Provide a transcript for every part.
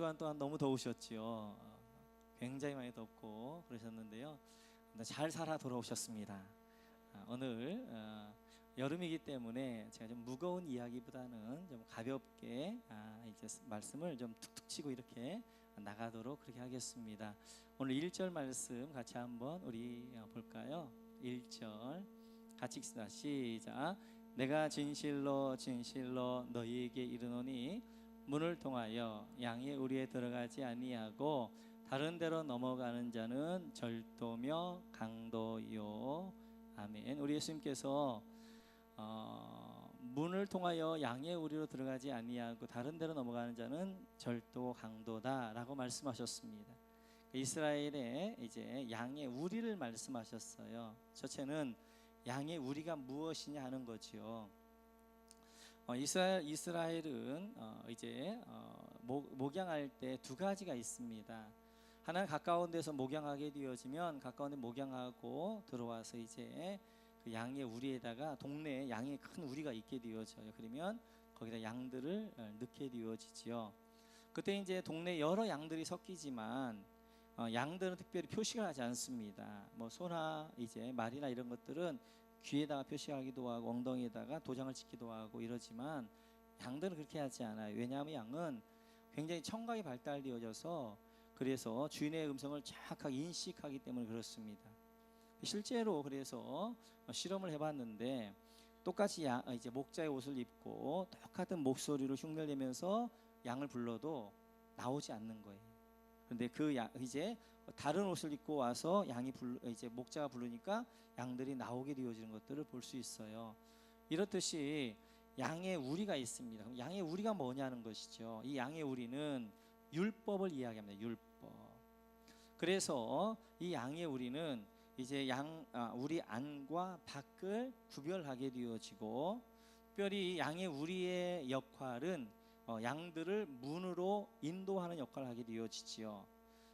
주간 동안 너무 더우셨지요. 굉장히 많이 덥고 그러셨는데요. 잘 살아 돌아오셨습니다. 오늘 여름이기 때문에 제가 좀 무거운 이야기보다는 좀 가볍게 이제 말씀을 좀 툭툭 치고 이렇게 나가도록 그렇게 하겠습니다. 오늘 1절 말씀 같이 한번 우리 볼까요? 1절 같이 읽습니다. 시작. 내가 진실로 진실로 너희에게 이르노니 문을 통하여 양의 우리에 들어가지 아니하고 다른 데로 넘어가는 자는 절도며 강도요. 아멘. 우리 예수님께서 문을 통하여 양의 우리로 들어가지 아니하고 다른 데로 넘어가는 자는 절도 강도다라고 말씀하셨습니다. 이스라엘의 이제 양의 우리를 말씀하셨어요. 첫째는 양의 우리가 무엇이냐 하는 거지요. 이스라엘은 이제 목양할 때 두 가지가 있습니다. 하나는 가까운 데서 목양하게 되어지면 가까운 데 목양하고 들어와서 이제 그 양의 우리에다가 동네에 양의 큰 우리가 있게 되어져요. 그러면 거기다 양들을 넣게 되어지지요. 그때 이제 동네 여러 양들이 섞이지만 양들은 특별히 표시를 하지 않습니다. 뭐 소나 이제 말이나 이런 것들은 귀에다가 표시하기도 하고 엉덩이에다가 도장을 찍기도 하고 이러지만 양들은 그렇게 하지 않아요. 왜냐하면 양은 굉장히 청각이 발달되어져서 그래서 주인의 음성을 정확하게 인식하기 때문에 그렇습니다. 실제로 그래서 실험을 해봤는데 똑같이 이제 목자의 옷을 입고 똑같은 목소리로 흉내내면서 양을 불러도 나오지 않는 거예요. 그런데 이제 다른 옷을 입고 와서 이제 목자가 부르니까 양들이 나오게 되어지는 것들을 볼 수 있어요. 이렇듯이 양의 우리가 있습니다. 그럼 양의 우리가 뭐냐는 것이죠. 이 양의 우리는 율법을 이야기합니다. 율법. 그래서 이 양의 우리는 이제 우리 안과 밖을 구별하게 되어지고, 특별히 양의 우리의 역할은 양들을 문으로 인도하는 역할을 하게 되어지지요.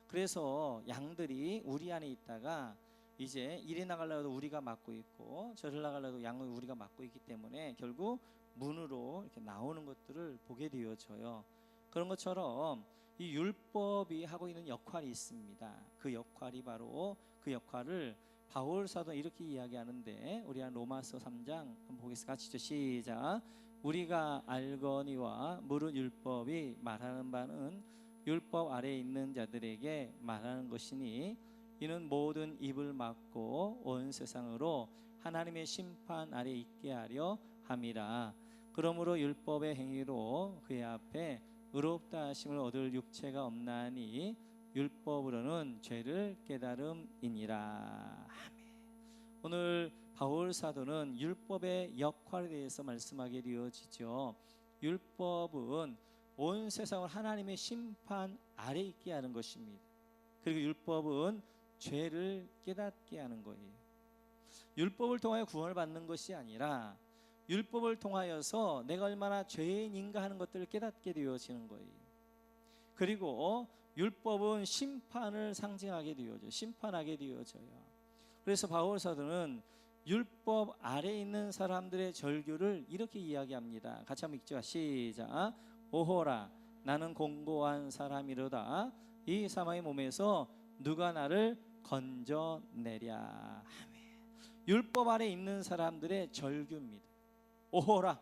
그래서 양들이 우리 안에 있다가 이제 이리 나가려도 우리가 맡고 있고 저리 나가려도 양을 우리가 맡고 있기 때문에 결국 문으로 이렇게 나오는 것들을 보게 되어져요. 그런 것처럼 이 율법이 하고 있는 역할이 있습니다. 그 역할이 바로 그 역할을 바울 사도는 이렇게 이야기하는데, 우리 로마서 3장 한번 보겠습니다. 같이 시작. 우리가 알거니와 물은 율법이 말하는 바는 율법 아래에 있는 자들에게 말하는 것이니 이는 모든 입을 막고 온 세상으로 하나님의 심판 아래 있게 하려 함이라. 그러므로 율법의 행위로 그의 앞에 의롭다 하심을 얻을 육체가 없나니 율법으로는 죄를 깨달음이니라. 아멘. 오늘 바울 사도는 율법의 역할에 대해서 말씀하게 되어지죠. 율법은 온 세상을 하나님의 심판 아래 있게 하는 것입니다. 그리고 율법은 죄를 깨닫게 하는 거예요. 율법을 통하여 구원을 받는 것이 아니라 율법을 통하여서 내가 얼마나 죄인인가 하는 것들을 깨닫게 되어지는 거예요. 그리고 율법은 심판을 상징하게 되어져요. 심판하게 되어져요. 그래서 바울 사도는 율법 아래에 있는 사람들의 절규를 이렇게 이야기합니다. 같이 한번 읽죠. 시작. 오호라 나는 공고한 사람이로다. 이 사망의 몸에서 누가 나를 건져내랴. 아멘. 율법 아래에 있는 사람들의 절규입니다. 오호라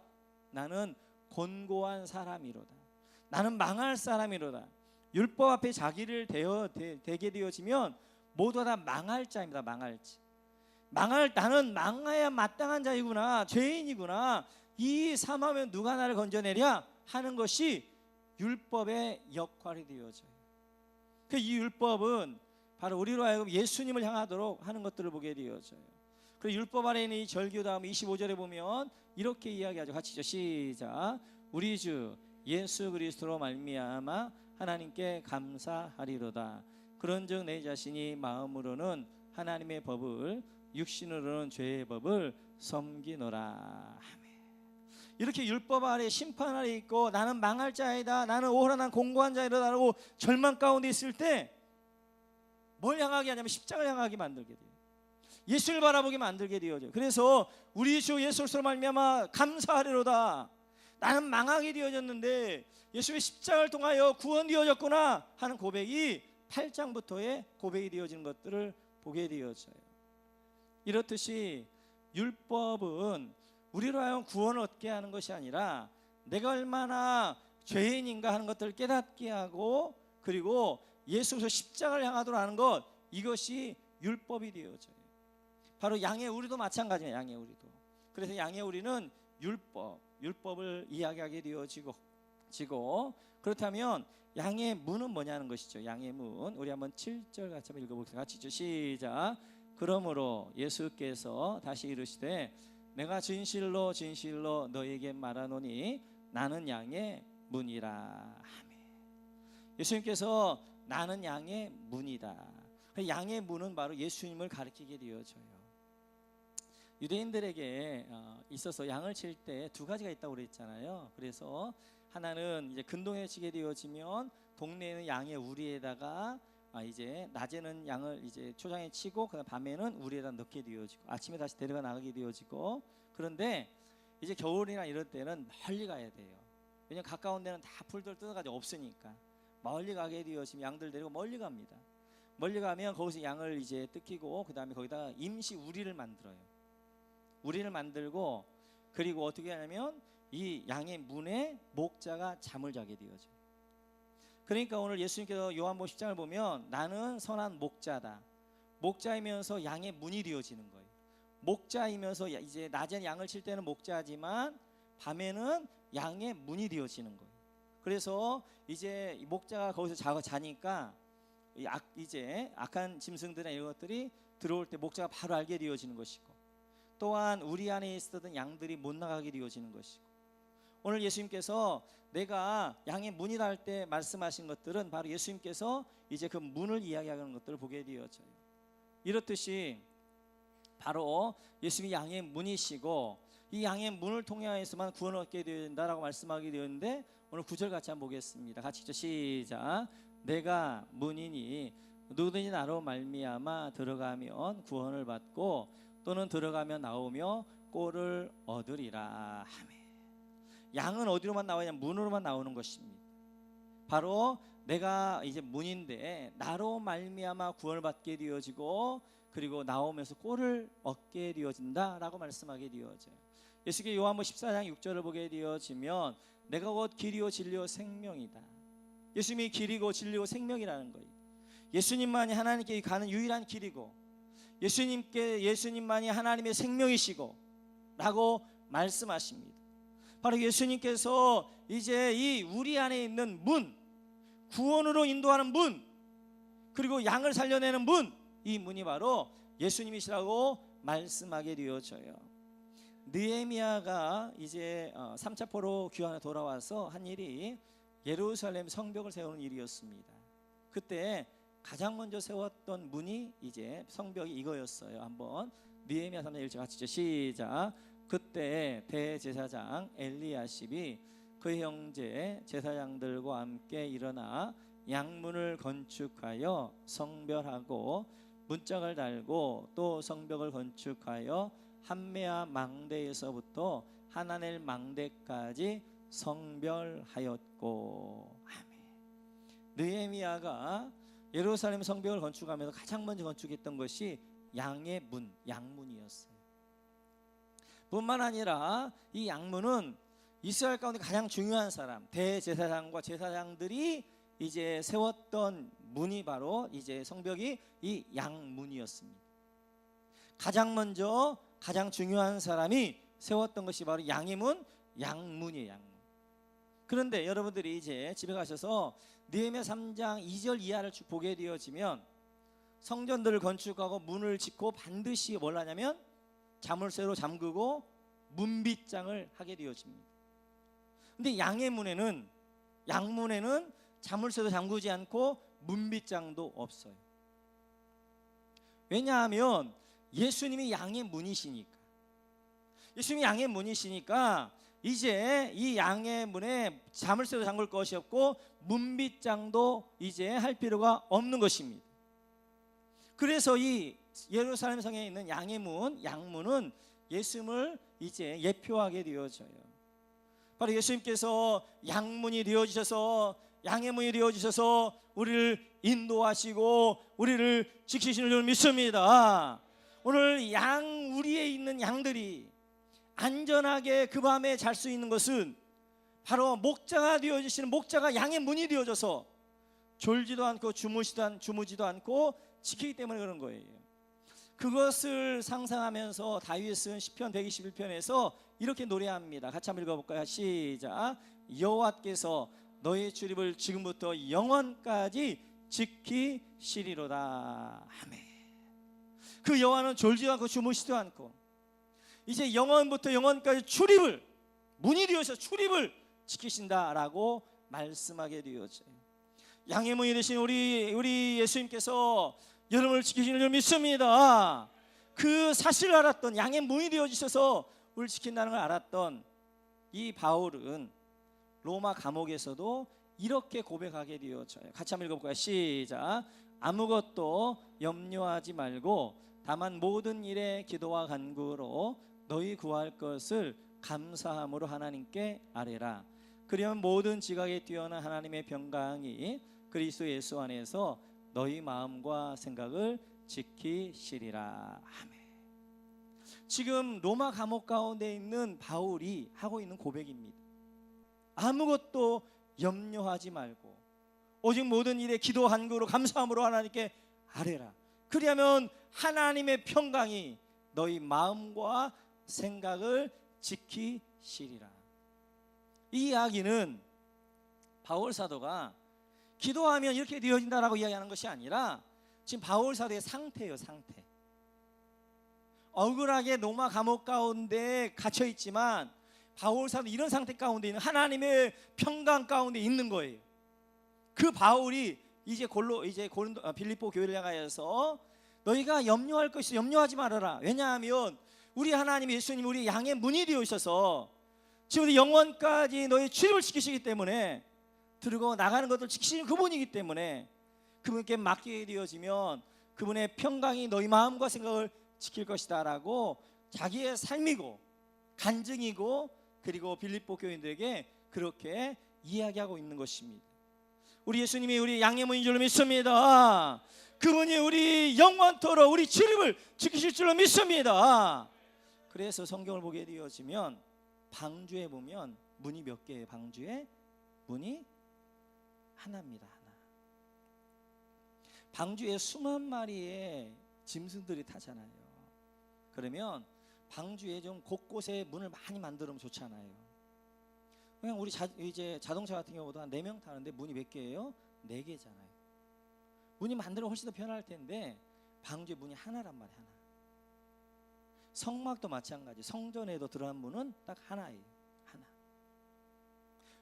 나는 곤고한 사람이로다. 나는 망할 사람이로다. 율법 앞에 자기를 대게 되어지면 모두 다 망할 자입니다. 망할 자. 나는 망해야 마땅한 자이구나. 죄인이구나. 이 사망하면 누가 나를 건져내랴 하는 것이 율법의 역할이 되어져요. 이 율법은 바로 우리로 하여금 예수님을 향하도록 하는 것들을 보게 되어져요. 그리고 율법 아래에 있는 이 절규 다음 25절에 보면 이렇게 이야기하죠. 같이죠. 시작. 우리 주 예수 그리스도로 말미암아 하나님께 감사하리로다. 그런즉 내 자신이 마음으로는 하나님의 법을 육신으로는 죄의 법을 섬기노라. 아멘. 이렇게 율법 아래 심판 아래 있고 나는 망할 자이다. 나는 오호라 난 공고한 자이다라고 절망 가운데 있을 때 뭘 향하게 하냐면 십자가를 향하게 만들게 돼요. 예수를 바라보게 만들게 되어져요. 그래서 우리 주 예수 그리스도로 말미암아 감사하리로다. 나는 망하게 되어졌는데 예수의 십자가를 통하여 구원되어졌구나 하는 고백이 8장부터의 고백이 되어지는 것들을 보게 되어져요. 이렇듯이 율법은 우리로 하여금 구원을 얻게 하는 것이 아니라 내가 얼마나 죄인인가 하는 것들을 깨닫게 하고, 그리고 예수께서 십자가를 향하도록 하는 것, 이것이 율법이 되어져요. 바로 양의 우리도 마찬가지예요. 양의 우리도. 그래서 양의 우리는 율법을 이야기하게 되어지고, 그렇다면 양의 문은 뭐냐는 것이죠. 양의 문, 우리 한번 7절 같이 한번 읽어보겠습니다. 같이 시작. 그러므로 예수께서 다시 이르시되 내가 진실로 진실로 너에게 말하노니 나는 양의 문이라. 아멘. 예수님께서 나는 양의 문이다. 양의 문은 바로 예수님을 가리키게 되어져요. 유대인들에게 있어서 양을 칠 때 두 가지가 있다고 그랬잖아요. 그래서 하나는 이제 근동에 치게 되어지면 동네에는 양의 우리에다가 이제 낮에는 양을 이제 초장에 치고 그다음 밤에는 우리에다 넣게 되어지고 아침에 다시 데려가 나가게 되어지고, 그런데 이제 겨울이나 이럴 때는 멀리 가야 돼요. 왜냐면 가까운 데는 다 풀들 뜯어가지고 없으니까 멀리 가게 되어지면 양들 데리고 멀리 갑니다. 멀리 가면 거기서 양을 이제 뜯기고 그다음에 거기다가 임시 우리를 만들어요. 우리를 만들고, 그리고 어떻게 하냐면 이 양의 문에 목자가 잠을 자게 되어져요. 그러니까 오늘 예수님께서 요한복음 10장을 보면 나는 선한 목자다. 목자이면서 양의 문이 되어지는 거예요. 목자이면서 이제 낮에는 양을 칠 때는 목자지만 밤에는 양의 문이 되어지는 거예요. 그래서 이제 목자가 거기서 자니까 이제 악한 짐승들이나 이런 것들이 들어올 때 목자가 바로 알게 되어지는 것이고, 또한 우리 안에 있었던 양들이 못 나가게 되어지는 것이고, 오늘 예수님께서 내가 양의 문이라 할 때 말씀하신 것들은 바로 예수님께서 이제 그 문을 이야기하는 것들을 보게 되어져요. 이렇듯이 바로 예수님이 양의 문이시고 이 양의 문을 통해서만 구원을 얻게 된다라고 말씀하게 되었는데, 오늘 9절 같이 한번 보겠습니다. 같이 시작. 내가 문이니 누구든지 나로 말미암아 들어가면 구원을 받고 또는 들어가면 나오며 꼴을 얻으리라. 아멘. 양은 어디로만 나오냐? 문으로만 나오는 것입니다. 바로 내가 이제 문인데 나로 말미암아 구원을 받게 되어지고 그리고 나오면서 꼴을 얻게 되어진다라고 말씀하게 되어져요. 예수께서 요한복음 14장 6절을 보게 되어지면 내가 곧 길이요 진리요 생명이다. 예수님이 길이고 진리고 생명이라는 거예요. 예수님만이 하나님께 가는 유일한 길이고 예수님만이 하나님의 생명이시고 라고 말씀하십니다. 바로 예수님께서 이제 이 우리 안에 있는 문, 구원으로 인도하는 문, 그리고 양을 살려내는 문, 이 문이 바로 예수님이시라고 말씀하게 되어져요. 느헤미야가 이제 3차 포로 귀환에 돌아와서 한 일이 예루살렘 성벽을 세우는 일이었습니다. 그때 가장 먼저 세웠던 문이 이제 성벽이 이거였어요. 한번 느헤미야 3장 1절 같이 시작. 그때 대제사장 엘리야십이 그의 형제 제사장들과 함께 일어나 양문을 건축하여 성별하고 문짝을 달고 또 성벽을 건축하여 한메아 망대에서부터 하나넬 망대까지 성별하였고. 아멘. 느헤미야가 예루살렘 성벽을 건축하면서 가장 먼저 건축했던 것이 양의 문, 양문이었어요. 뿐만 아니라 이 양문은 이스라엘 가운데 가장 중요한 사람, 대제사장과 제사장들이 이제 세웠던 문이 바로 이제 성벽이 이 양문이었습니다. 가장 먼저 가장 중요한 사람이 세웠던 것이 바로 양의 문, 양문이에요. 양문. 그런데 여러분들이 이제 집에 가셔서 느헤미야 3장 2절 이하를 보게 되어지면 성전들을 건축하고 문을 짓고 반드시 뭘 하냐면 자물쇠로 잠그고 문빗장을 하게 되어집니다. 근데 양문에는 자물쇠도 잠그지 않고 문빗장도 없어요. 왜냐하면 예수님이 양의 문이시니까. 예수님이 양의 문이시니까 이제 이 양의 문에 자물쇠도 잠글 것이 없고 문빗장도 이제 할 필요가 없는 것입니다. 그래서 이 예루살렘 성에 있는 양의 문, 양문은 예수님을 이제 예표하게 되어져요. 바로 예수님께서 양문이 되어주셔서, 양의 문이 되어주셔서 우리를 인도하시고 우리를 지키시는 줄 믿습니다. 오늘 우리에 있는 양들이 안전하게 그 밤에 잘 수 있는 것은 바로 목자가 되어주시는, 목자가 양의 문이 되어줘서 졸지도 않고 주무지도 않고 지키기 때문에 그런 거예요. 그것을 상상하면서 다윗은 시편 121편에서 이렇게 노래합니다. 같이 한번 읽어볼까요? 시작. 여호와께서 너의 출입을 지금부터 영원까지 지키시리로다. 아멘. 그 여호와는 졸지도 않고 주무시지도 않고 이제 영원부터 영원까지 출입을, 문이 되어서 출입을 지키신다라고 말씀하게 되어져요. 양의 문이 되신 우리 예수님께서 여러분을 지키시는 줄 믿습니다. 그 사실을 알았던, 양의 문이 되어주셔서 우리를 지킨다는 걸 알았던 이 바울은 로마 감옥에서도 이렇게 고백하게 되어져요. 같이 한번 읽어볼까요? 시작. 아무것도 염려하지 말고 다만 모든 일에 기도와 간구로 너희 구할 것을 감사함으로 하나님께 아뢰라. 그러면 모든 지각에 뛰어난 하나님의 평강이 그리스도 예수 안에서 너희 마음과 생각을 지키시리라. 아멘. 지금 로마 감옥 가운데 있는 바울이 하고 있는 고백입니다. 아무것도 염려하지 말고 오직 모든 일에 기도 간구로 감사함으로 하나님께 아뢰라. 그리하면 하나님의 평강이 너희 마음과 생각을 지키시리라. 이 이야기는 바울 사도가 기도하면 이렇게 되어진다라고 이야기하는 것이 아니라 지금 바울 사도의 상태예요. 상태. 억울하게 로마 감옥 가운데 갇혀 있지만 바울 사도 이런 상태 가운데 있는, 하나님의 평강 가운데 있는 거예요. 그 바울이 이제 빌립보 교회를 향하여서 너희가 염려할 것이 염려하지 말아라. 왜냐하면 우리 하나님 예수님 우리 양의 문이 되어 있어서 지금 영원까지 너희 출입을 지키시기 때문에, 들고 나가는 것을 지키시는 그분이기 때문에 그분께 맡기게 되어지면 그분의 평강이 너희 마음과 생각을 지킬 것이다 라고 자기의 삶이고 간증이고 그리고 빌립보 교인들에게 그렇게 이야기하고 있는 것입니다. 우리 예수님이 우리 양의 문인 줄 믿습니다. 그분이 우리 영원토록 우리 출입을 지키실 줄로 믿습니다. 그래서 성경을 보게 되어지면 방주에 보면 문이 몇 개예요? 방주에 문이 하나입니다. 하나. 방주에 수만 마리의 짐승들이 타잖아요. 그러면 방주에 좀 곳곳에 문을 많이 만들면 좋잖아요. 그냥 우리 이제 자동차 같은 경우도 한 4명 타는데 문이 몇 개예요? 4개잖아요. 문이 만들면 훨씬 더 편할 텐데 방주에 문이 하나란 말이에요. 하나. 성막도 마찬가지. 성전에도 들어간 문은 딱 하나예요. 하나.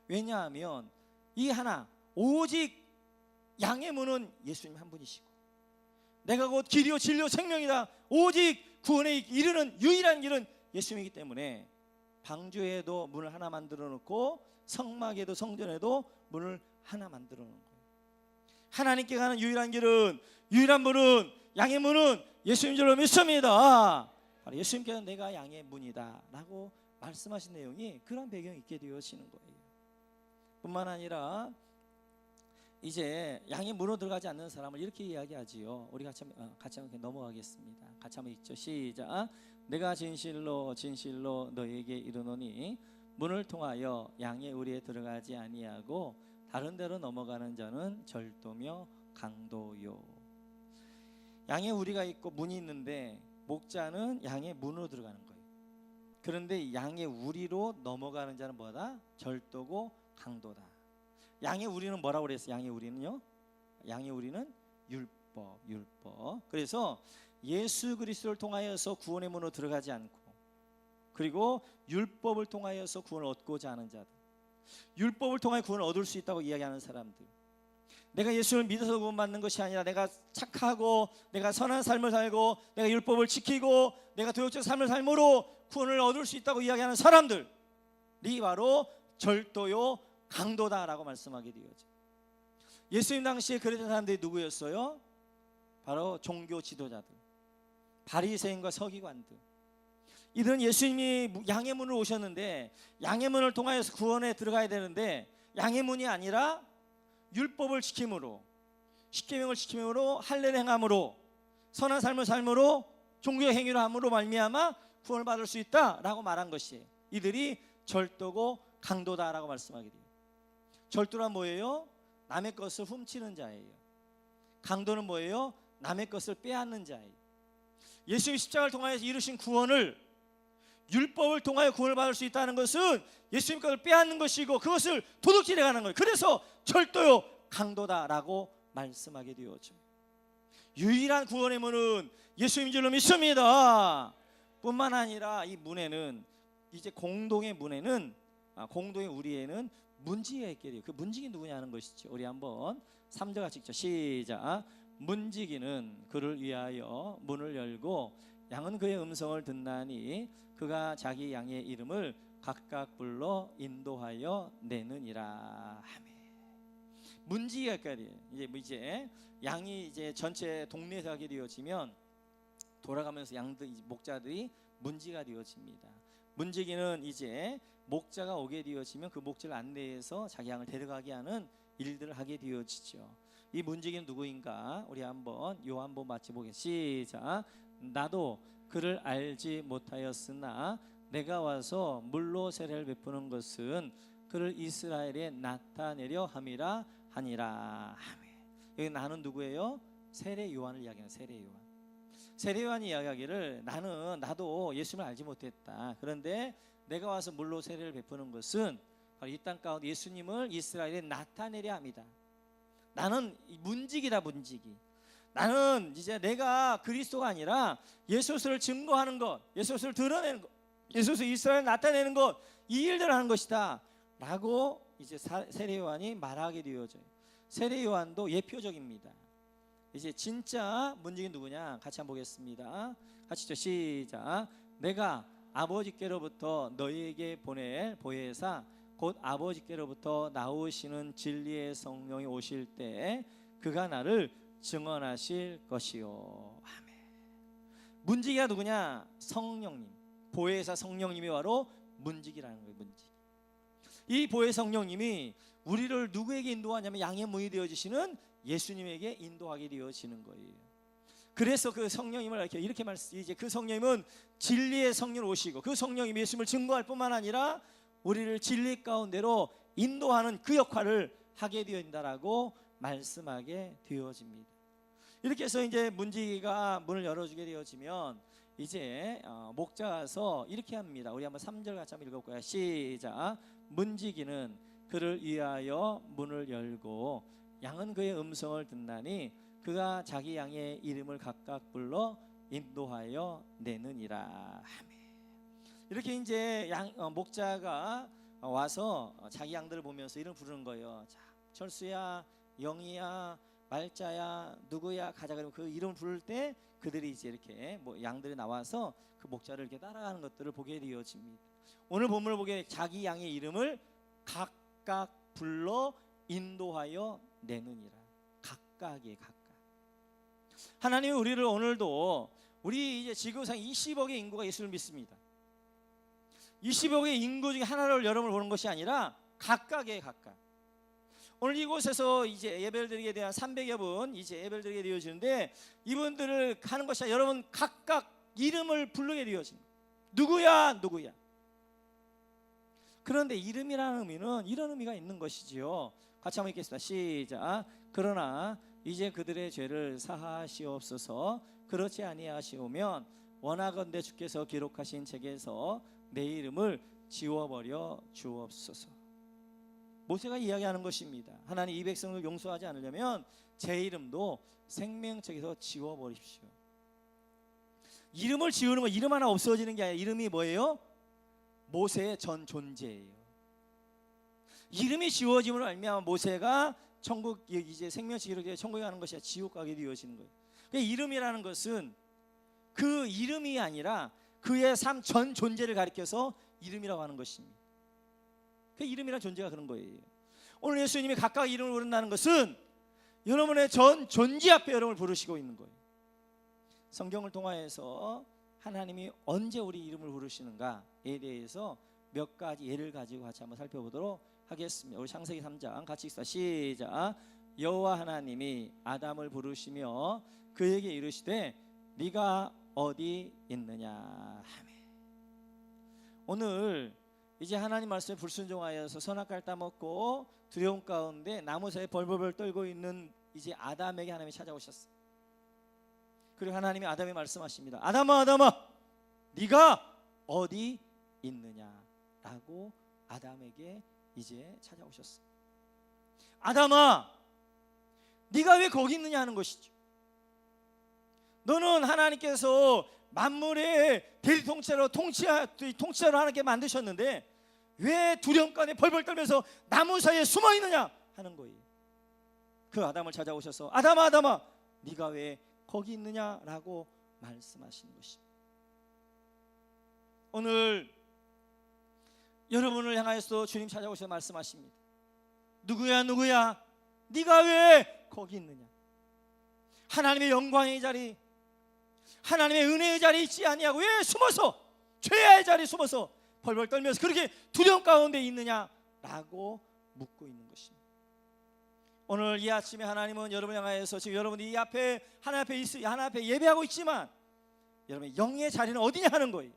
왜냐하면 이 하나, 오직 양의 문은 예수님 한 분이시고 내가 곧 길이요 진리요 생명이다. 오직 구원에 이르는 유일한 길은 예수님이기 때문에 방주에도 문을 하나 만들어 놓고 성막에도 성전에도 문을 하나 만들어 놓은 거예요. 하나님께 가는 유일한 길은, 유일한 문은, 양의 문은 예수님 줄로 믿습니다. 바로 예수님께서는 내가 양의 문이다 라고 말씀하신 내용이 그런 배경이 있게 되어지는 거예요. 뿐만 아니라 이제 양의 문으로 들어가지 않는 사람을 이렇게 이야기하지요. 우리 같이 한번 넘어가겠습니다. 같이 한번 읽죠. 시작. 내가 진실로 진실로 너에게 이르노니 문을 통하여 양의 우리에 들어가지 아니하고 다른 데로 넘어가는 자는 절도며 강도요. 양의 우리가 있고 문이 있는데 목자는 양의 문으로 들어가는 거예요. 그런데 양의 우리로 넘어가는 자는 뭐다? 절도고 강도다. 양의 우리는 뭐라고 그랬어요? 양의 우리는요? 양의 우리는 율법. 그래서 예수 그리스도를 통하여서 구원의 문으로 들어가지 않고 그리고 율법을 통하여서 구원을 얻고자 하는 자들, 율법을 통하여 구원을 얻을 수 있다고 이야기하는 사람들, 내가 예수를 믿어서 구원받는 것이 아니라 내가 착하고 내가 선한 삶을 살고 내가 율법을 지키고 내가 도덕적 삶을 삶으로 구원을 얻을 수 있다고 이야기하는 사람들이 바로 절도요 강도다라고 말씀하게 되어져. 예수님 당시에 그랬던 사람들이 누구였어요? 바로 종교 지도자들, 바리새인과 서기관들. 이들은 예수님이 양의 문을 오셨는데 양의 문을 통하여서 구원에 들어가야 되는데 양의 문이 아니라 율법을 지킴으로, 십계명을 지킴으로, 할례를 행함으로, 선한 삶을 삶으로, 종교의 행위를 함으로 말미암아 구원을 받을 수 있다라고 말한 것이에요. 이들이 절도고 강도다라고 말씀하게 돼요. 절도란 뭐예요? 남의 것을 훔치는 자예요. 강도는 뭐예요? 남의 것을 빼앗는 자예요. 예수님 십자가를 통하여서 이루신 구원을, 율법을 통하여 구원을 받을 수 있다는 것은 예수님 것을 빼앗는 것이고 그것을 도둑질해 가는 거예요. 그래서 절도요 강도다라고 말씀하게 되었죠. 유일한 구원의 문은 예수님인 줄로 믿습니다. 뿐만 아니라 이 문에는, 이제 공동의 문에는, 공동의 우리에는 문지기가 있게 돼요. 그 문지기 누구냐 하는 것이죠. 우리 한번 3절 같이 읽죠. 시작. 문지기는 그를 위하여 문을 열고 양은 그의 음성을 듣나니 그가 자기 양의 이름을 각각 불러 인도하여 내느니라. 아멘. 문지기가 있게 돼요. 이제 양이 이제 전체 동네에서 하게 되어지면 돌아가면서 양들, 목자들이 문지가 되어집니다. 문지기는 이제 목자가 오게 되어지면 그 목자를 안내해서 자기 양을 데려가게 하는 일들을 하게 되어지죠. 이 문지기는 누구인가? 우리 한번 요한복음 마치 보겠습니다. 시작. 나도 그를 알지 못하였으나 내가 와서 물로 세례를 베푸는 것은 그를 이스라엘에 나타내려 함이라 하니라. 아멘. 여기 나는 누구예요? 세례 요한을 이야기하는 세례 요한. 세례 요한이 이야기하기를 나도 예수님을 알지 못했다. 그런데 내가 와서 물로 세례를 베푸는 것은 바로 이 땅 가운데 예수님을 이스라엘에 나타내려 합니다. 나는 문지기다, 문지기. 나는 이제 내가 그리스도가 아니라 예수를 증거하는 것, 예수를 드러내는 것, 예수를 이스라엘에 나타내는 것, 이 일들을 하는 것이다 라고 이제 세례 요한이 말하게 되어져요. 세례 요한도 예표적입니다. 이제 진짜 문지기 누구냐? 같이 한번 보겠습니다. 같이 죠. 시작. 내가 아버지께로부터 너희에게 보낼 보혜사 곧 아버지께로부터 나오시는 진리의 성령이 오실 때 그가 나를 증언하실 것이요. 아멘. 문지기가 누구냐? 성령님. 보혜사 성령님이 바로 문지기라는 거예요. 문지기. 이 보혜사 성령님이 우리를 누구에게 인도하냐면 양의 문이 되어지시는 예수님에게 인도하게 되어지는 거예요. 그래서 그 성령님을 이렇게 말씀, 이제 그 성령님은 진리의 성령 오시고 그 성령님이 예수님을 증거할 뿐만 아니라 우리를 진리 가운데로 인도하는 그 역할을 하게 되어진다라고 말씀하게 되어집니다. 이렇게 해서 이제 문지기가 문을 열어주게 되어지면 이제 목자가 와서 이렇게 합니다. 우리 한번 3절 같이 한번 읽어볼까요? 시작. 문지기는 그를 위하여 문을 열고 양은 그의 음성을 듣나니 그가 자기 양의 이름을 각각 불러 인도하여 내느니라. 아멘. 이렇게 이제 목자가 와서 자기 양들을 보면서 이름 부르는 거예요. 자, 철수야, 영희야, 말자야, 누구야 가자. 그러면 그 이름을 부를 때 그들이 이제 이렇게 양들이 나와서 그 목자를 이렇게 따라가는 것들을 보게 되어집니다. 오늘 본문을 보게 자기 양의 이름을 각각 불러 인도하여 내느니라. 각각이에요. 각각. 하나님은 우리를 오늘도 우리 이제 지구상 20억의 인구가 예수를 믿습니다. 20억의 인구 중에 하나를 여러분을 보는 것이 아니라 각각의 각각. 오늘 이곳에서 이제 예배를 드리게 대한 300여 분 이제 예배를 드리게 되어지는데 이분들을 하는 것이 아니라 여러분 각각 이름을 부르게 되어집니다. 누구야, 누구야. 그런데 이름이라는 의미는 이런 의미가 있는 것이지요. 같이 한번 읽겠습니다. 시작. 그러나 이제 그들의 죄를 사하시옵소서. 그렇지 아니하시오면 원하건대 주께서 기록하신 책에서 내 이름을 지워버려 주옵소서. 모세가 이야기하는 것입니다. 하나님 이 백성을 용서하지 않으려면 제 이름도 생명책에서 지워버리십시오. 이름을 지우는 건 이름 하나 없어지는 게 아니라 이름이 뭐예요? 모세의 전 존재예요. 이름이 지워짐으로 말미암아 모세가 천국 이제 생명책 이렇게 천국에 가는 것이 아니라 지옥 가게 되어지는 거예요. 그러니까 이름이라는 것은 그 이름이 아니라 그의 삶 전 존재를 가리켜서 이름이라고 하는 것입니다. 그 이름이라는 존재가 그런 거예요. 오늘 예수님이 각각 이름을 부른다는 것은 여러분의 전 존재 앞에 여러분을 부르시고 있는 거예요. 성경을 통하여서 하나님이 언제 우리 이름을 부르시는가에 대해서 몇 가지 예를 가지고 같이 한번 살펴보도록 하겠습니다. 우리 창세기 3장 같이 읽습니다. 시작. 여호와 하나님이 아담을 부르시며 그에게 이르시되 네가 어디 있느냐 하매. 오늘 이제 하나님 말씀에 불순종하여서 선악과를 따먹고 두려움 가운데 나무 사이에 벌벌벌 떨고 있는 이제 아담에게 하나님이 찾아오셨어요. 그리고 하나님이 아담에 말씀하십니다. 아담아 아담아 네가 어디 있느냐라고 아담에게 이제 찾아오셨어요. 아담아 네가 왜 거기 있느냐 하는 것이죠. 너는 하나님께서 만물의 대리통치자로 통치자로 하나님께 만드셨는데 왜 두려움 가운데 벌벌 떨면서 나무 사이에 숨어 있느냐 하는 거예요. 그 아담을 찾아오셔서 아담아 아담아 네가 왜 거기 있느냐라고 말씀하시는 것입니다. 오늘 여러분을 향하여서 주님 찾아오셔서 말씀하십니다. 누구야 누구야 네가 왜 거기 있느냐. 하나님의 영광의 자리, 하나님의 은혜의 자리에 있지 아니하고 왜 숨어서 죄의 자리에 숨어서 벌벌 떨면서 그렇게 두려움 가운데 있느냐라고 묻고 있는 것입니다. 오늘 이 아침에 하나님은 여러분을 향하여서 지금 여러분이 이 앞에 하나님 앞에 예배하고 있지만 여러분의 영의 자리는 어디냐 하는 거예요.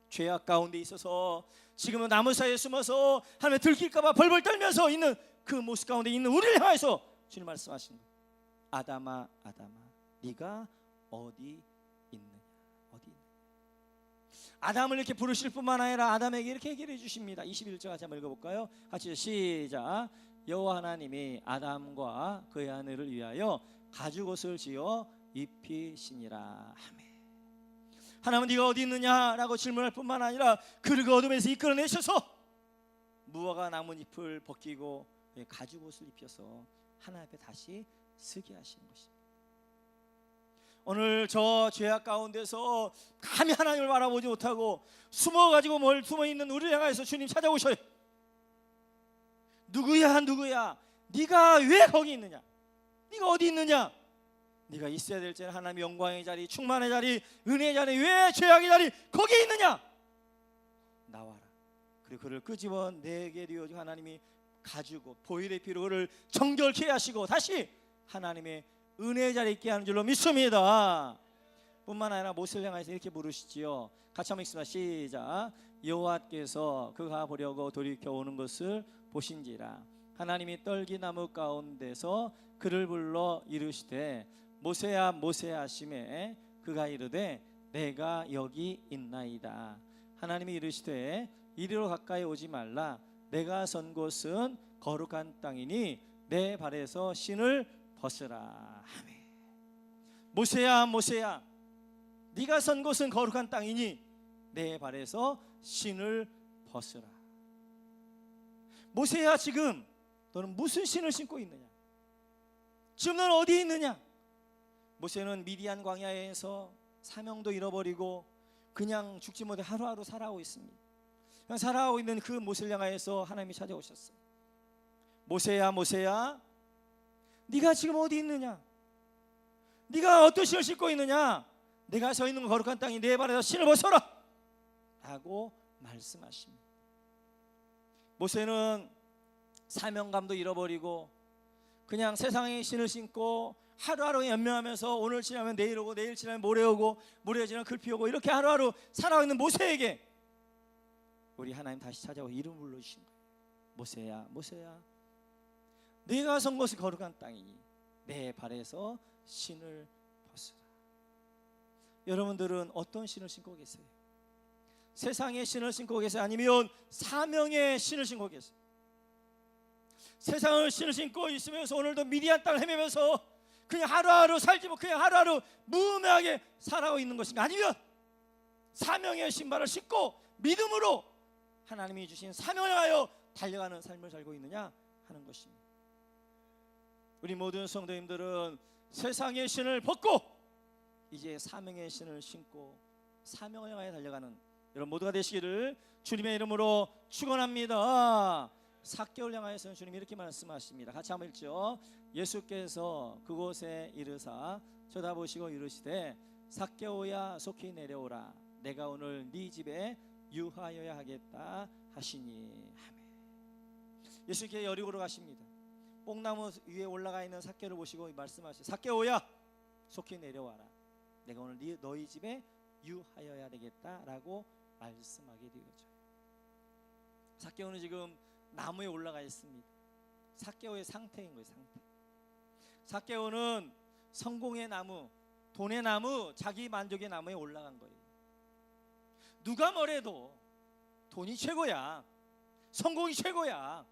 죄악 가운데 있어서 지금은 나무 사이에 숨어서 하나님의 들킬까 봐 벌벌 떨면서 있는 그 모습 가운데 있는 우리를 향해서 주님 말씀하시는 거예요. 아담아 아담아 네가 어디 있느냐 어디 있느냐. 아담을 이렇게 부르실 뿐만 아니라 아담에게 이렇게 얘기를 해주십니다. 21절 같이 한번 읽어볼까요? 같이 시작. 여호와 하나님이 아담과 그의 아내를 위하여 가죽옷을 지어 입히시니라 하매. 하나님은 네가 어디 있느냐라고 질문할 뿐만 아니라 그를 그 어둠에서 이끌어내셔서 무화과 나뭇잎을 벗기고 가죽옷을 입혀서 하나님 앞에 다시 서게 하시는 것입니다. 오늘 저 죄악 가운데서 감히 하나님을 바라보지 못하고 숨어가지고 숨어있는 우리를 향해서 주님 찾아오셔요. 누구야 누구야 네가 왜 거기 있느냐, 네가 어디 있느냐, 네가 있어야 될 자리 하나님의 영광의 자리, 충만의 자리, 은혜의 자리, 왜 죄악의 자리 거기 있느냐, 나와라. 그리고 그를 끄집어 내게 되어지고 하나님이 가지고 보혈의 피로 그를 정결케 하시고 다시 하나님의 은혜의 자리에 있게 하는 줄로 믿습니다. 뿐만 아니라 모세를 향해서 이렇게 부르시지요. 같이 한번 읽습니다. 시작. 여호와께서 그가 보려고 돌이켜 오는 것을 보신지라. 하나님이 떨기나무 가운데서 그를 불러 이르시되 모세야 모세야 하시매 그가 이르되 내가 여기 있나이다. 하나님이 이르시되 이리로 가까이 오지 말라. 내가 선 곳은 거룩한 땅이니 내 발에서 신을 벗으라. 아멘. 모세야 모세야 네가 선 곳은 거룩한 땅이니 내 발에서 신을 벗으라. 모세야 지금 너는 무슨 신을 신고 있느냐, 지금 너는 어디에 있느냐. 모세는 미디안 광야에서 사명도 잃어버리고 그냥 죽지 못해 하루하루 살아오고 있습니다. 그냥 살아오고 있는 그 모세를 향하여서 하나님이 찾아오셨어요. 모세야 모세야 네가 지금 어디 있느냐, 네가 어떤 신을 신고 있느냐, 내가 서 있는 거룩한 땅이 내 발에서 신을 벗어라 라고 말씀하십니다. 모세는 사명감도 잃어버리고 그냥 세상의 신을 신고 하루하루 연명하면서 오늘 지나면 내일 오고 내일 지나면 모레 오고 모레 지나면 글피 오고 이렇게 하루하루 살아가고 있는 모세에게 우리 하나님 다시 찾아오고 이름 불러주신 거예요. 모세야 모세야 네가 선 곳이 거룩한 땅이니 내 발에서 신을 벗으라. 여러분들은 어떤 신을 신고 계세요? 세상의 신을 신고 계세요? 아니면 사명의 신을 신고 계세요? 세상의 신을 신고 있으면서 오늘도 미디안 땅을 헤매면서 그냥 하루하루 살지 뭐 그냥 하루하루 무의미하게 살아가고 있는 것인가, 아니면 사명의 신발을 신고 믿음으로 하나님이 주신 사명을 하여 달려가는 삶을 살고 있느냐 하는 것입니다. 우리 모든 성도님들은 세상의 신을 벗고 이제 사명의 신을 신고 사명을 향해 달려가는 여러분 모두가 되시기를 주님의 이름으로 축원합니다. 삭개를 향하여서는 주님이 이렇게 말씀하십니다. 같이 한번 읽죠. 예수께서 그곳에 이르사 쳐다보시고 이르시되 삭개오야 속히 내려오라. 내가 오늘 네 집에 유하여야 하겠다 하시니. 아멘. 예수님께서 여리고로 가십니다. 뽕나무 위에 올라가 있는 삭개를 보시고 말씀하시죠. 삭개오야 속히 내려와라. 내가 오늘 너희 집에 유하여야 되겠다라고 말씀하게 되어져요. 삭개오는 지금 나무에 올라가 있습니다. 삭개오의 상태인 거예요. 상태. 삭개오는 성공의 나무, 돈의 나무, 자기 만족의 나무에 올라간 거예요. 누가 뭐래도 돈이 최고야, 성공이 최고야,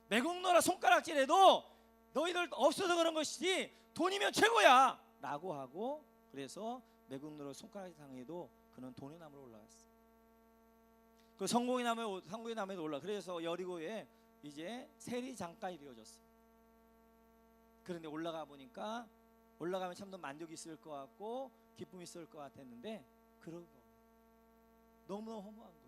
매국노라 손가락질해도 너희들 없어서 그런 것이지 돈이면 최고야 라고 하고, 그래서 매국노라 손가락질 당해도 그는 돈의 나무로 올라갔어요. 그 성공의 나무에 올라. 그래서 여리고에 이제 세리장까지 되어졌어요. 그런데 올라가 보니까, 올라가면 참 더 만족이 있을 것 같고 기쁨이 있을 것 같았는데 그러고 너무너무 허무한 거예요.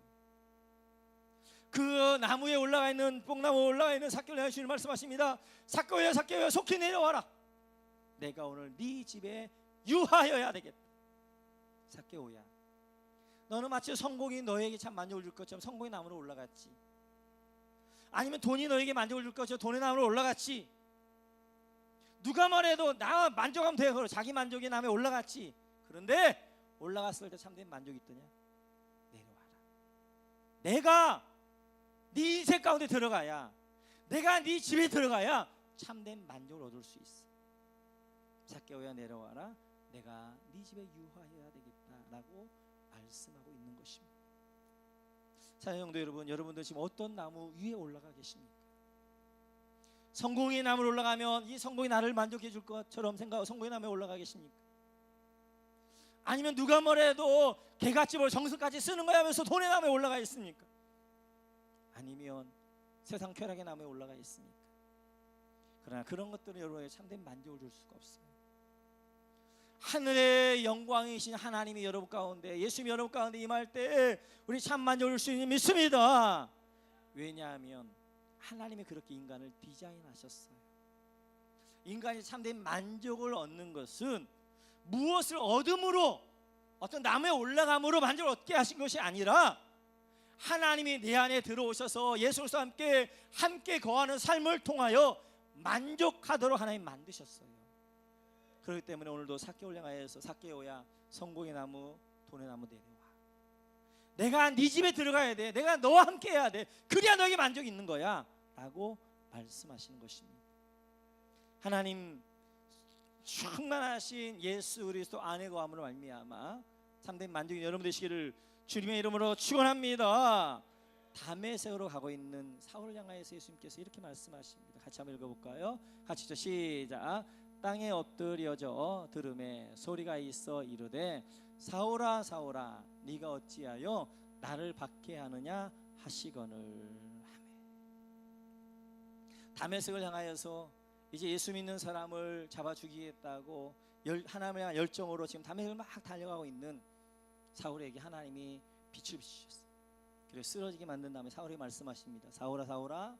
그 나무에 올라가 있는, 뽕나무에 올라가 있는 삭개오를 향해 주님 말씀하십니다. 삭개오야 삭개오야 속히 내려와라. 내가 오늘 네 집에 유하여야 되겠다. 삭개오야, 너는 마치 성공이 너에게 참 만족을 줄 것처럼 성공의 나무로 올라갔지, 아니면 돈이 너에게 만족을 줄 것처럼 돈의 나무로 올라갔지, 누가 말해도 나 만족하면 돼, 자기 만족의 나무에 올라갔지. 그런데 올라갔을 때 참된 만족이 있더냐? 내려와라. 내가 네 인생 가운데 들어가야, 내가 네 집에 들어가야 참된 만족을 얻을 수 있어. 삭개오야 내려와라. 내가 네 집에 유하여야 되겠다라고 말씀하고 있는 것입니다. 사랑하는 성도 여러분, 여러분들 지금 어떤 나무 위에 올라가 계십니까? 성공의 나무로 올라가면 이 성공이 나를 만족해 줄 것처럼 생각하고 성공의 나무에 올라가 계십니까? 아니면 누가 뭐래도 개같이 뭘 정성까지 쓰는 거야 하면서 돈의 나무에 올라가 있습니까? 아니면 세상 쾌락의 나무에 올라가 있습니까? 그러나 그런 것들은 여러분에게 참된 만족을 줄 수가 없어요. 하늘의 영광이신 하나님이 여러분 가운데, 예수님이 여러분 가운데 임할 때 우리 참 만족을 줄 수 있는 믿습니다. 왜냐하면 하나님이 그렇게 인간을 디자인하셨어요. 인간이 참된 만족을 얻는 것은 무엇을 얻음으로, 어떤 나무에 올라감으로 만족을 얻게 하신 것이 아니라 하나님이 내 안에 들어오셔서 예수로서 함께 거하는 삶을 통하여 만족하도록 하나님 만드셨어요. 그렇기 때문에 오늘도 삭개오를 향하여서 삭개오야 성공의 나무, 돈의 나무 내려와. 내가 네 집에 들어가야 돼. 내가 너와 함께 해야 돼. 그래야 너에게 만족이 있는 거야 라고 말씀하시는 것입니다. 하나님 충만하신 예수 그리스도 안에 거함으로 말미암아 참된 만족이 여러분 되시기를 주님의 이름으로 축원합니다. 다메섹으로 가고 있는 사울을 향하여서 예수님께서 이렇게 말씀하십니다. 같이 한번 읽어볼까요? 같이 시작. 땅에 엎드려져 들음에 소리가 있어 이르되 사울아 사울아 네가 어찌하여 나를 박해하느냐 하시거늘. 아멘. 다메섹을 향하여서 이제 예수 믿는 사람을 잡아 죽이겠다고 하나님의 향한 열정으로 지금 다메섹을 막 달려가고 있는 사울에게 하나님이 빛을 비추셨어요. 그리고 쓰러지게 만든 다음에 사울이 말씀하십니다. 사울아 사울아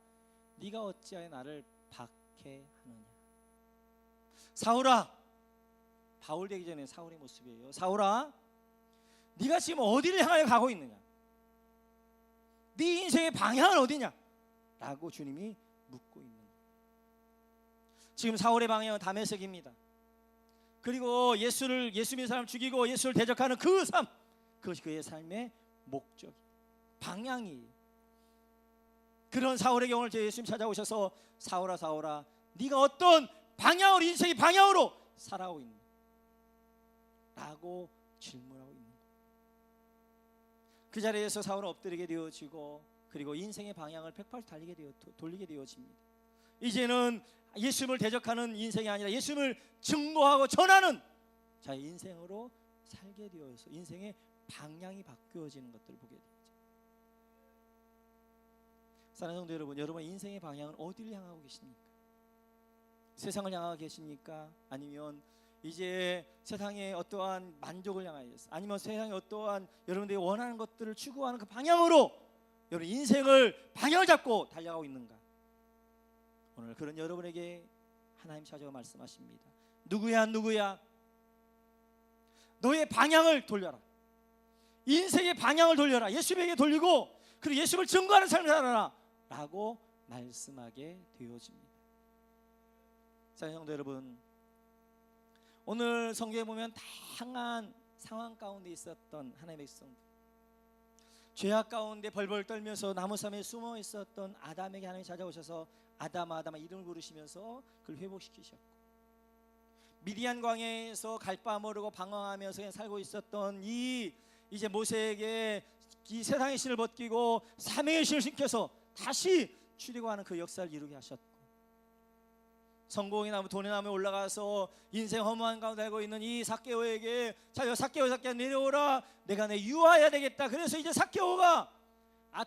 네가 어찌하여 나를 박해하느냐. 사울아, 바울 되기 전에 사울의 모습이에요. 사울아, 네가 지금 어디를 향하여 가고 있느냐? 네 인생의 방향은 어디냐? 라고 주님이 묻고 있는 거예요. 지금 사울의 방향은 다메섹입니다. 그리고 예수 믿는 사람 죽이고 예수를 대적하는 그 삶, 그것이 그의 삶의 목적, 방향이에요. 그런 사울에게 오늘 예수님 찾아오셔서 사울아 사울아 네가 어떤 방향으로, 인생의 방향으로 살아오고 있는 라고 질문하고 있는 거예요. 그 자리에서 사울은 엎드리게 되어지고 그리고 인생의 방향을 180도 돌리게 되어집니다. 이제는 예수님을 대적하는 인생이 아니라 예수님을 증거하고 전하는 자의 인생으로 살게 되어서 인생의 방향이 바뀌어지는 것들을 보게 되죠. 사랑하는 성도 여러분, 여러분의 인생의 방향은 어디를 향하고 계십니까? 세상을 향하고 계십니까? 아니면 이제 세상의 어떠한 만족을 향하여서, 아니면 세상의 어떠한 여러분들이 원하는 것들을 추구하는 그 방향으로 여러분 인생을 방향을 잡고 달려가고 있는가? 오늘 그런 여러분에게 하나님 찾아와 말씀하십니다. 누구야 누구야? 너의 방향을 돌려라. 인생의 방향을 돌려라. 예수님에게 돌리고 그리고 예수를 증거하는 삶을 살아라 라고 말씀하게 되어집니다. 사랑하는 성도 여러분, 오늘 성경에 보면 다양한 상황 가운데 있었던 하나님의 백성들, 죄악 가운데 벌벌 떨면서 나무섬에 숨어 있었던 아담에게 하나님이 찾아오셔서 아담아 아담아 이름을 부르시면서 그를 회복시키셨고, 미디안 광야에서 갈 바 모르고 방황하면서 그냥 살고 있었던 이제 모세에게 이 세상의 신을 벗기고 사명의 신을 신겨서 다시 출애굽하는 그 역사를 이루게 하셨고, 성공의 나무 돈의 나무에 올라가서 인생 허무한 가운데 살고 있는 이 삭개오에게 자 삭개오 내려오라, 내가 내 유하여야 되겠다. 그래서 이제 삭개오가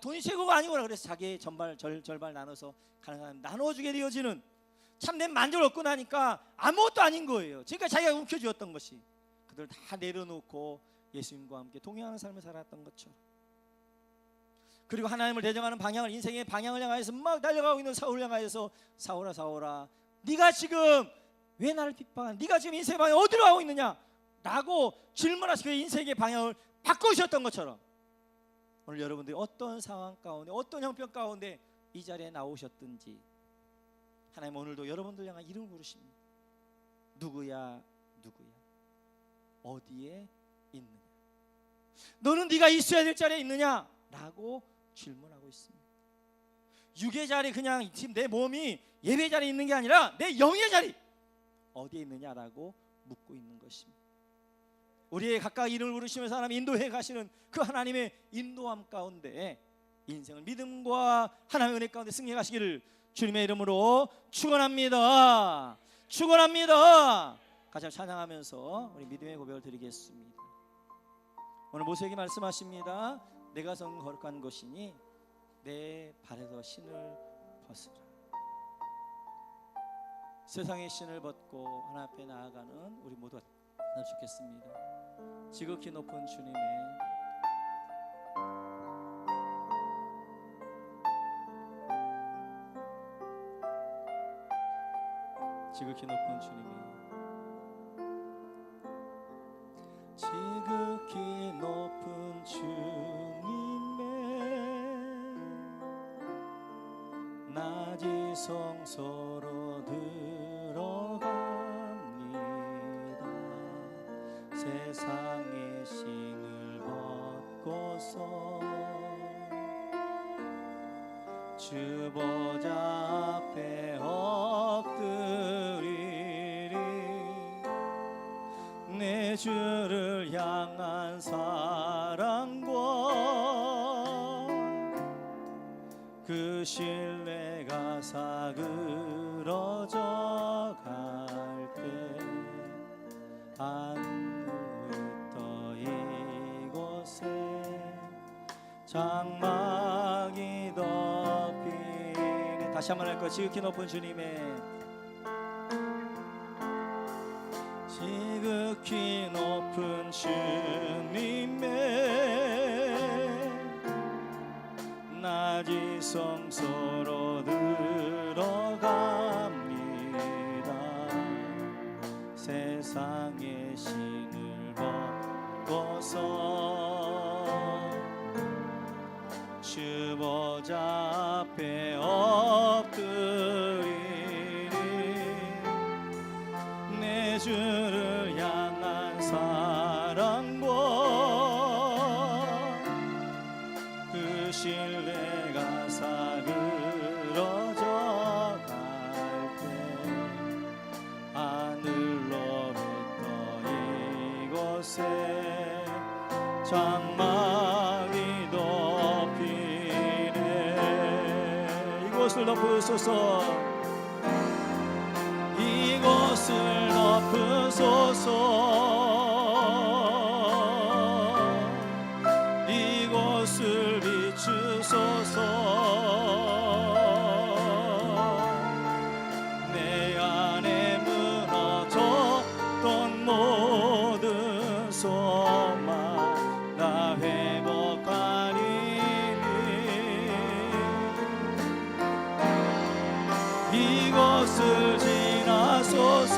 돈이 최고가 아니구나. 그래서 자기의 절반 나눠서 가능한 나눠주게 되어지는 참된 만족을 얻고 나니까 아무것도 아닌 거예요. 지금까지 자기가 움켜쥐었던 것이 그들 다 내려놓고 예수님과 함께 동행하는 삶을 살았던 것처럼, 그리고 하나님을 대적하는 방향을, 인생의 방향을 향하여서 막 달려가고 있는 사울을 향하여서 사울아 사울아 네가 지금 왜 나를 핍박하냐, 네가 지금 인생의 방향 어디로 가고 있느냐 라고 질문하시고 인생의 방향을 바꾸셨던 것처럼, 오늘 여러분들이 어떤 상황 가운데 어떤 형편 가운데 이 자리에 나오셨든지 하나님 오늘도 여러분들 향한 이름을 부르십니다. 누구야 누구야, 어디에 있느냐, 너는 네가 있어야 될 자리에 있느냐 라고 질문하고 있습니다. 육의 자리, 그냥 지금 내 몸이 예배 자리에 있는 게 아니라 내 영의 자리 어디에 있느냐라고 묻고 있는 것입니다. 우리의 각각 이름을 부르시면서 하나님 인도해 가시는 그 하나님의 인도함 가운데 인생을 믿음과 하나님의 은혜 가운데 승리해 가시기를 주님의 이름으로 축원합니다. 축원합니다. 같이 찬양하면서 우리 믿음의 고백을 드리겠습니다. 오늘 모세에게 말씀하십니다. 내가 선 거룩한 것이니 내 발에서 신을 벗으라. 세상의 신을 벗고 하나님 앞에 나아가는 우리 모두가 되었으면 좋겠습니다. 지극히 높은 주님의 지극히 높은 주님의 지극히 높은 주님의 낮이 성소로 들어갑니다. 세상의 신을 벗고서 주 보좌 앞에 엎드리리. 내 주를 향한 사랑과 그 신뢰가 사그러져 갈 때 하늘부터 이곳에 장막이 덮이네. 다시 한번 할까요? 지극히 높은 주님의 지극히 높은 주님의 낮이 성소로 들어갑니다. 세상의 신을 벗고서 주 보좌 앞에 엎드리니 내 주를 향한 사랑과 그 신뢰가 사그러져 갈 때 하늘로부터 이곳에 장막이 덮이네. 이곳을 덮으소서, 이곳을 덮으소서, 이곳을 비추소서. 내 안에 무너졌던 모든 소망 다 회복하리니 이곳을 지나소서.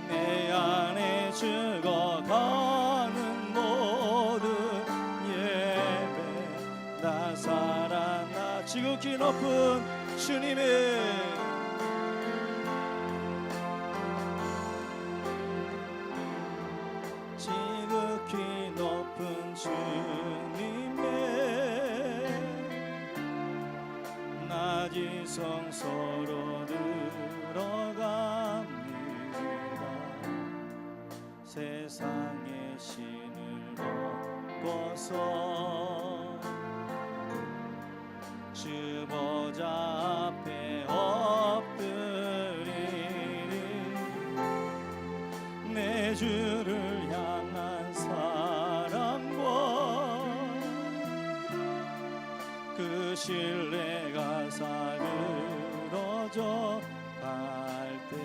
내 안에 죽어가는 모든 예배 나 살아나 지극히 높은 주님의 지극히 높은 주님의 낮은 성소로 들어갑니다. 세상의 신을 벗고서 주 보좌 앞에 엎드리니 내 주를 향한 사랑과 그 신뢰가 사그러져 갈 때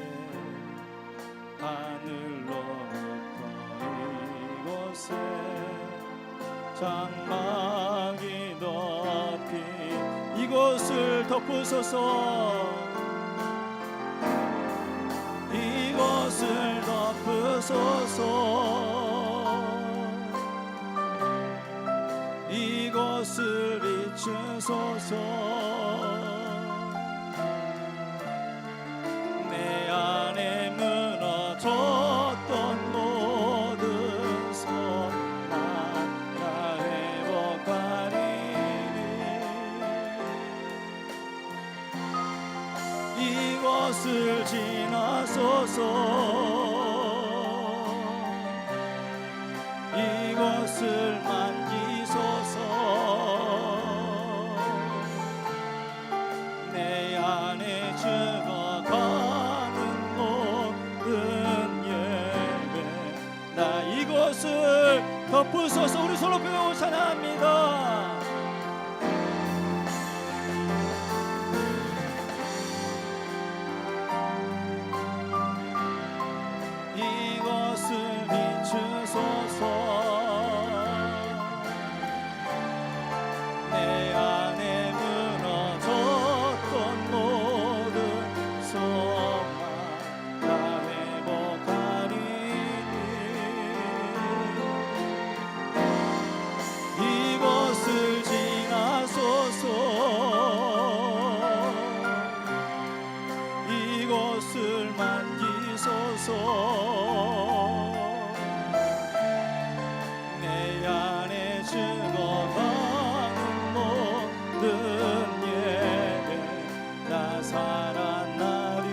하늘로부터 이곳에 장막이 덮인 이곳을 덮으소서 이곳을 덮으소서 이곳을 비추소서 내 안에 무너졌던 모든 소망 다 회복하리니 이곳을 지나소서 이곳을 만지소서 내 안에 죽어가는 모든 예배 나 이곳을 덮으소서. 우리 손 높여 찬양합니다. 이곳을 비추소서 내 안에 무너졌던 모든 소망 다 회복하리니 이곳을 지나소서 이곳을 만지소서 내 안에 죽어가는 모든 예배 다 살아나리라.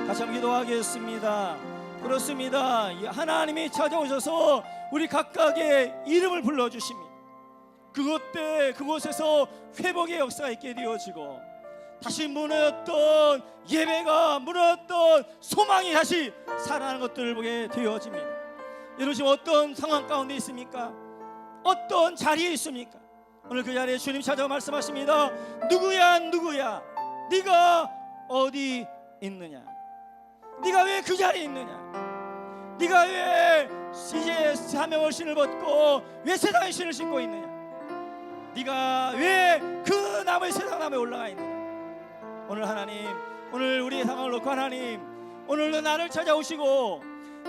다시 한번 기도하겠습니다. 그렇습니다. 하나님이 찾아오셔서 우리 각각의 이름을 불러주십니다. 그곳에서 회복의 역사가 있게 되어지고 다시 무너졌던 예배가 무너졌던 소망이 다시 살아나는 것들을 보게 되어집니다. 여러분 지금 어떤 상황 가운데 있습니까? 어떤 자리에 있습니까? 오늘 그 자리에 주님 찾아와 말씀하십니다. 누구야 누구야 네가 어디 있느냐? 네가 왜 그 자리에 있느냐? 네가 왜 이제 사명의 신을 벗고 왜 세상의 신을 신고 있느냐? 네가 왜 그 나무의 세상 나무에 올라가 있느냐? 오늘 하나님, 오늘 우리의 상황을 놓고 하나님, 오늘도 나를 찾아오시고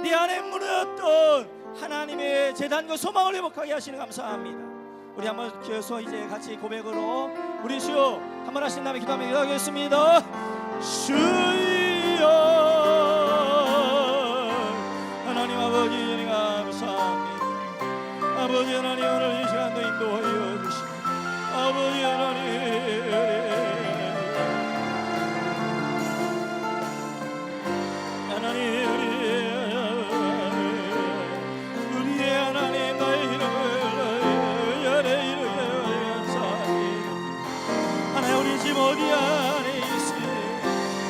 네 안에 무너졌던 하나님의 재단과 소망을 회복하게 하시는 감사합니다. 우리 한번 기어서 이제 같이 고백으로 우리 주여 한번 하신 다음에 기도하며 기도하겠습니다. 주여 하나님 아버지 주님 감사합니다. 아버지 하나님 오늘 이 시간도 인도하여 주시고 아버지 하나님 우리의 하나님 나의 이름을 열에 이루어 사리 하나님 우리 집 어디 안에 있으니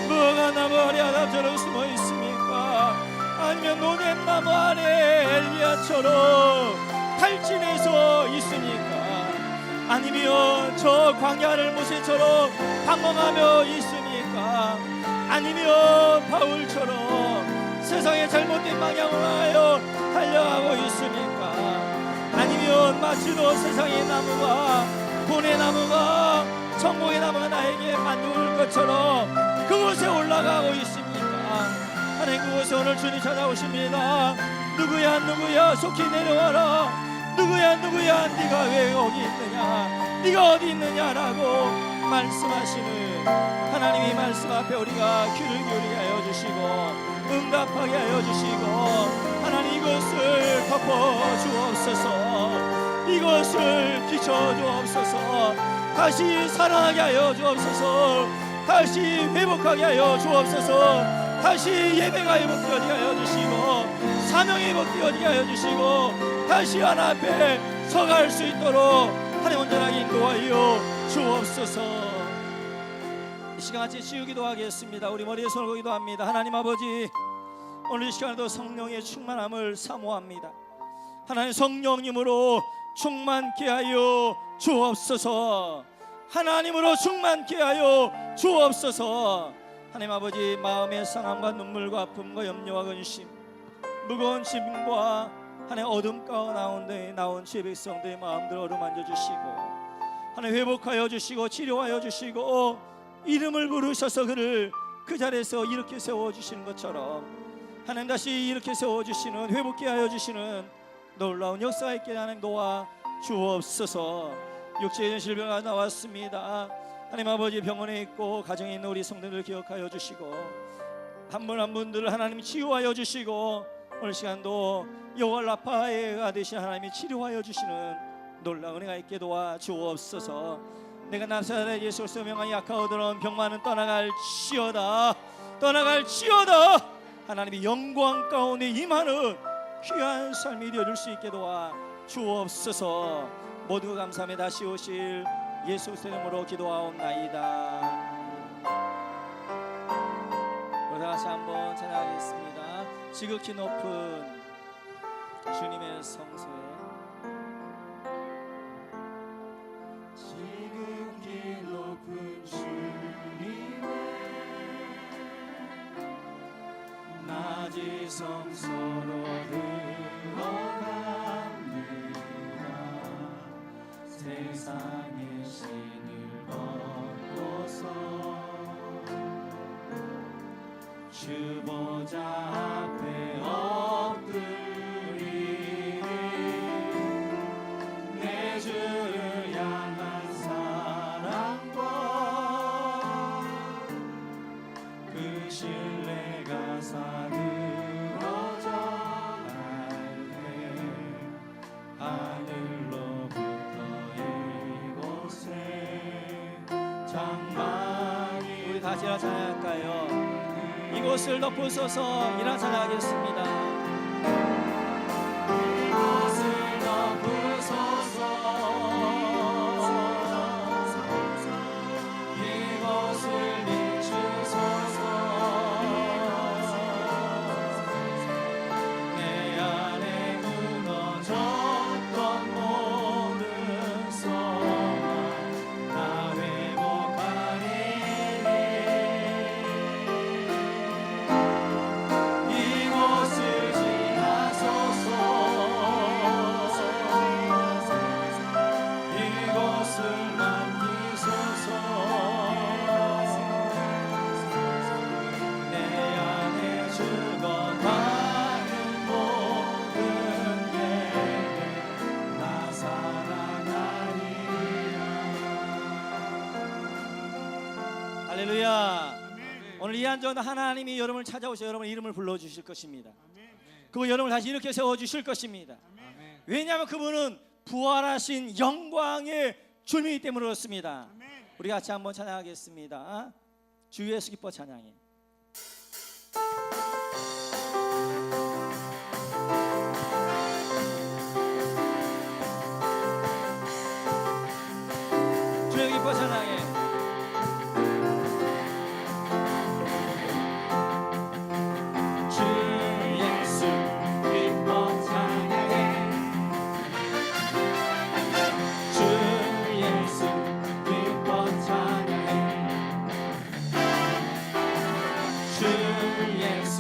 뭐가 나무 아래 아담처럼 숨어 있습니까? 아니면 노뎀나무 안에 엘리야처럼 탈진해서 있습니까? 아니면 저 광야를 모세처럼 방황하며 있습니까? 아니면 바울처럼 세상의 잘못된 방향을 하여 달려가고 있습니까? 아니면 마치도 세상의 나무가 본의 나무가 성공의 나무가 나에게 만들 것처럼 그곳에 올라가고 있습니까? 하나님, 그곳에 오늘 주님 찾아오십니다. 누구야 누구야 속히 내려와라. 누구야 누구야 네가 왜 여기 있느냐, 네가 어디 있느냐라고 말씀하시는 하나님의 말씀 앞에 우리가 귀를 기울이게 하여 주시고 응답하게 하여 주시고, 하나님 이것을 덮어 주옵소서. 이것을 비춰 주옵소서. 다시 사랑하게 하여 주옵소서. 다시 회복하게 하여 주옵소서. 다시 예배가 회복되어지게 하여 주시고, 사명이 회복되어지게 하여 주시고, 다시 하나 앞에 서갈 수 있도록 하나님 온전하게 인도하여 주옵소서. 이 시간 같이 치유기도 하겠습니다. 우리 머리에 손을 기도 합니다. 하나님 아버지, 오늘 이 시간에도 성령의 충만함을 사모합니다. 하나님, 성령님으로 충만케 하여 주옵소서. 하나님으로 충만케 하여 주옵소서. 하나님 아버지, 마음의 상함과 눈물과 아픔과 염려와 근심, 무거운 짐과 하나님 어둠 가운데 나온 주의 백성들의 마음들을 어루만져 주시고, 하나님 회복하여 주시고 치료하여 주시고, 이름을 부르셔서 그를 그 자리에서 이렇게 세워주시는 것처럼 하나님 다시 이렇게 세워주시는, 회복케 하여 주시는 놀라운 역사가 있게 하나님 도와 주옵소서. 육체의 질병가 나왔습니다. 하나님 아버지, 병원에 있고 가정에 있는 우리 성도들을 기억하여 주시고, 한 분 한 분들을 하나님이 치유하여 주시고, 오늘 시간도 여호와 라파가 되신 하나님이 치료하여 주시는 놀라운 은혜가 있게 도와 주옵소서. 내가 나사렛 예수 그리스도의 명하여 약하오더런 병만은 떠나갈지어다, 떠나갈지어다. 하나님이 영광 가운데 임하는 귀한 삶이 되어줄 수 있게 도와 주옵소서. 모두 감사하며 다시 오실 예수 그리스도의 이름으로 기도하옵나이다. 우리 다시 한번 찬양하겠습니다. 지극히 높은 주님의 성소에, 지극히 높은 주님의 낮은 성소로 들어갑니다. 세상의 신을 벗고서 주 보좌 앞에 엎드리니 내 주를 향한 사랑과 그 신뢰가 사들어져 갈때 하늘로부터 이곳에 장막이 우리 다시 일어나 찬양할까요? 이곳을 덮으소서. 일어나 찬양하겠습니다. 이곳을 덮으소서. 이곳을 비추소서. 내 안에 무너졌던 모든 소망 다 회복하리니 이곳을 지나소서. 이곳을 만지소서. 내 안에 죽어가는 모든 예배 나 살아나리라. 할렐루야. 오늘 이 한전 하나님이 여러분을 찾아오셔 여러분의 이름을 불러주실 것입니다. 그리고 여러분을 다시 이렇게 세워주실 것입니다. 왜냐하면 그분은 부활하신 영광의 주님이기 때문에 그렇습니다. 우리 같이 한번 찬양하겠습니다. 주 예수 기뻐 찬양해. 주 예수 기뻐 찬양해. 주 예수 기뻐 찬양해. 주 예수 기뻐 찬양해. 주 예수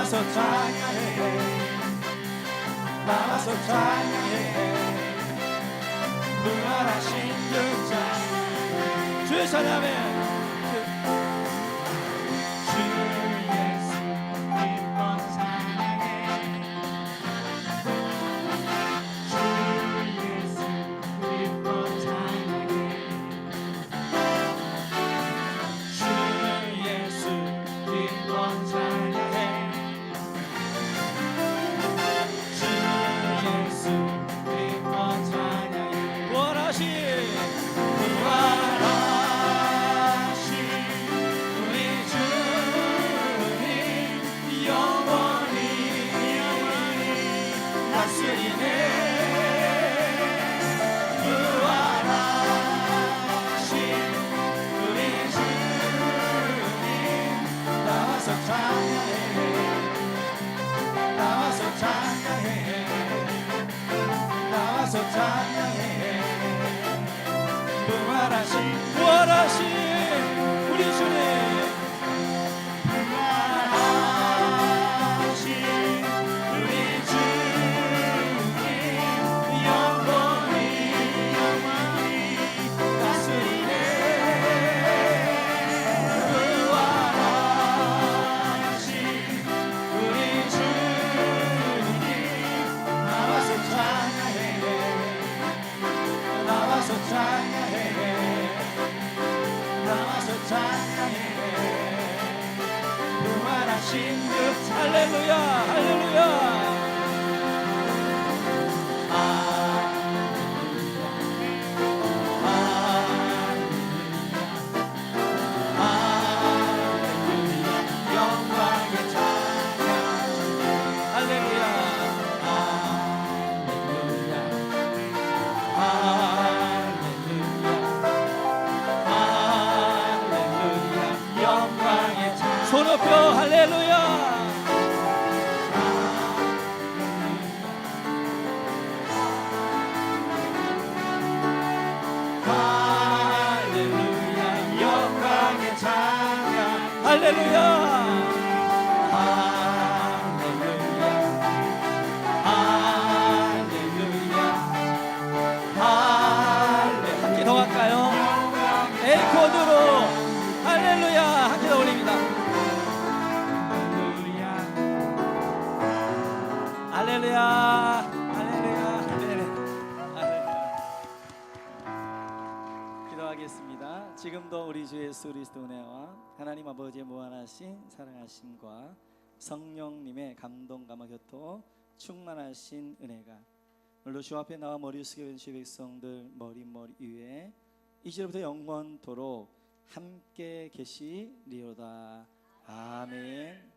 나와서 찬양해 나와서 찬양해 부활하신 그 찬양 주의 찬양해 주 예수 기뻐 찬양해 주 예수 기뻐 찬양해 주 예수 기뻐 찬양해 주 예수 기뻐 찬양해 부활하신 우리 주님 영원히 다스리네 부활하신 우리 주님 나와서 찬양해 나와서 찬양해 나와서 찬양해 부활하신 우리 주님 부활하신 우리 주님 영원히 다스리네 부활하신 우리 주님 나와서 찬양해 나와서 찬양해 나와서 찬양해 부활하신 그 할렐루야 할렐루야 영광의 찬양 할렐루야 영광의 찬양 손 높여 할렐루야 할렐루야 영광의 찬양 할렐루야 할렐루야 할렐루야 할렐루야 함께 더 갈까요? 에이코드로 할렐루야 함께 더 올립니다 할렐루야 할렐루야 할렐루야 기도하겠습니다. 지금도 우리 주 예수 그리스도 은혜와 하나님 아버지의 무한하신 사랑하심과 성령님의 감동감화 교토 충만하신 은혜가 오늘도 주 앞에 나와 머리 숙여 주의 백성들 머리 위에 이제부터 영원토록 함께 계시리로다. 아멘.